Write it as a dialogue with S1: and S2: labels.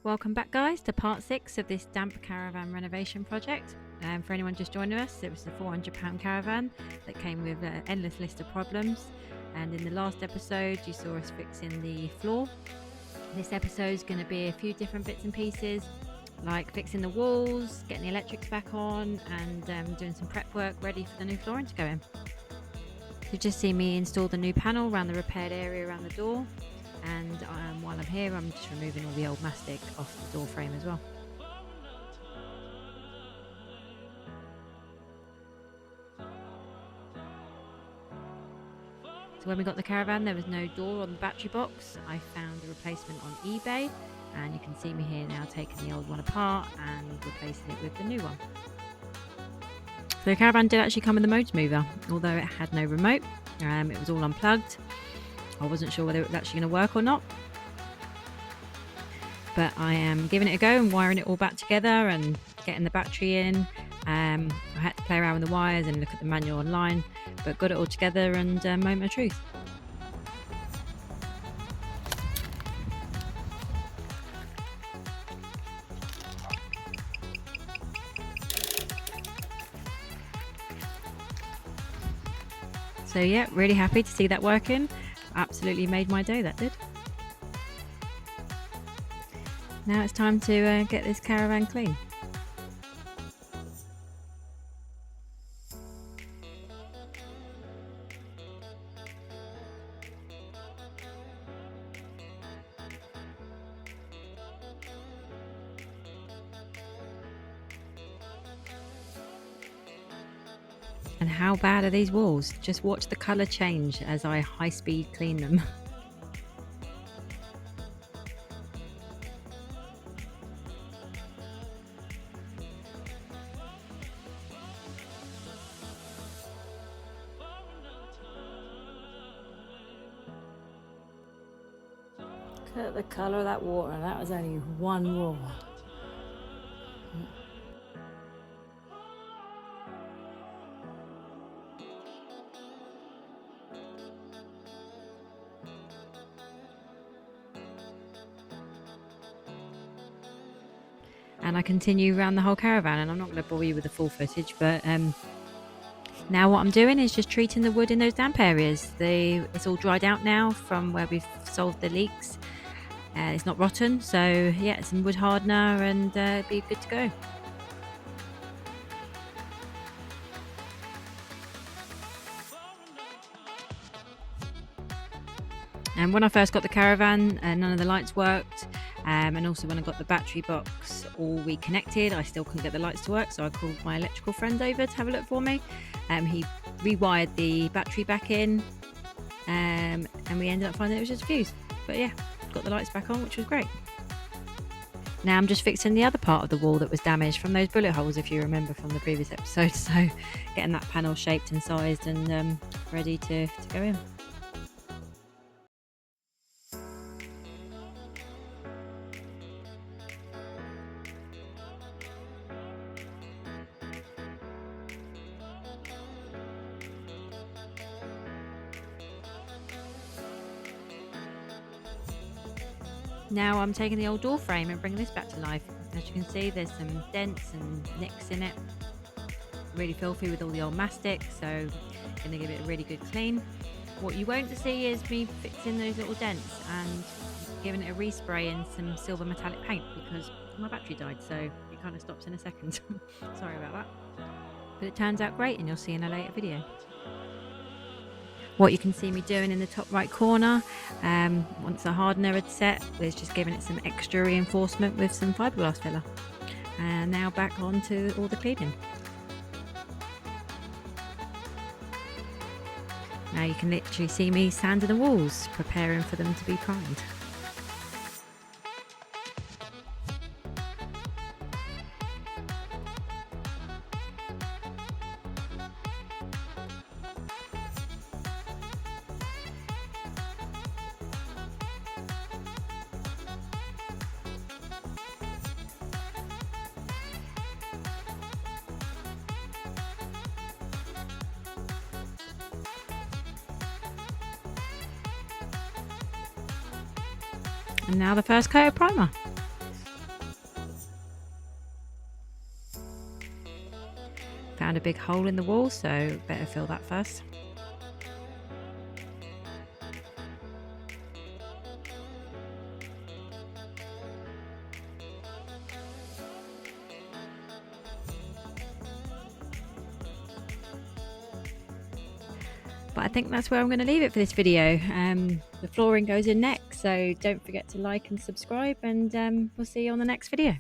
S1: Welcome back, guys, to part 6 of this damp caravan renovation project. For anyone just joining us, it was the £400 caravan that came with an endless list of problems, and in the last episode you saw us fixing the floor. This episode is going to be a few different bits and pieces, like fixing the walls, getting the electrics back on, and doing some prep work ready for the new flooring to go in. You've just seen me install the new panel around the repaired area around the door, and while I'm here I'm just removing all the old mastic off the door frame as well. So when we got the caravan there was no door on the battery box. I found a replacement on eBay, and you can see me here now taking the old one apart and replacing it with the new one. So the caravan did actually come with the motor mover, although it had no remote. It was all unplugged. I wasn't sure whether it was actually going to work or not, but I am giving it a go and wiring it all back together and getting the battery in. I had to play around with the wires and look at the manual online, but got it all together and moment of truth. So yeah, really happy to see that working. Absolutely made my day, that did. Now it's time to get this caravan clean. And how bad are these walls? Just watch the colour change as I high speed clean them. Look at the colour of that water, and that was only one wall. And I continue around the whole caravan, and I'm not going to bore you with the full footage, but now what I'm doing is just treating the wood in those damp areas. It's all dried out now from where we've solved the leaks. It's not rotten, so yeah, some wood hardener and be good to go. And when I first got the caravan, none of the lights worked, and also when I got the battery box all reconnected, I still couldn't get the lights to work, so I called my electrical friend over to have a look for me. He rewired the battery back in, and we ended up finding it was just a fuse. But yeah, got the lights back on, which was great. Now I'm just fixing the other part of the wall that was damaged from those bullet holes, if you remember from the previous episode. So getting that panel shaped and sized and ready to go in. Now I'm taking the old door frame and bringing this back to life. As you can see, there's some dents and nicks in it. Really filthy with all the old mastic, so going to give it a really good clean. What you won't see is me fixing those little dents and giving it a respray in some silver metallic paint, because my battery died, so it kind of stops in a second. Sorry about that. But it turns out great, and you'll see in a later video. What you can see me doing in the top right corner, once the hardener had set, was just giving it some extra reinforcement with some fiberglass filler. And now back on to all the cleaning. Now you can literally see me sanding the walls, preparing for them to be primed. And now the first coat of primer. found a big hole in the wall, so better fill that first. But I think that's where I'm going to leave it for this video. The flooring goes in next, so don't forget to like and subscribe, and we'll see you on the next video.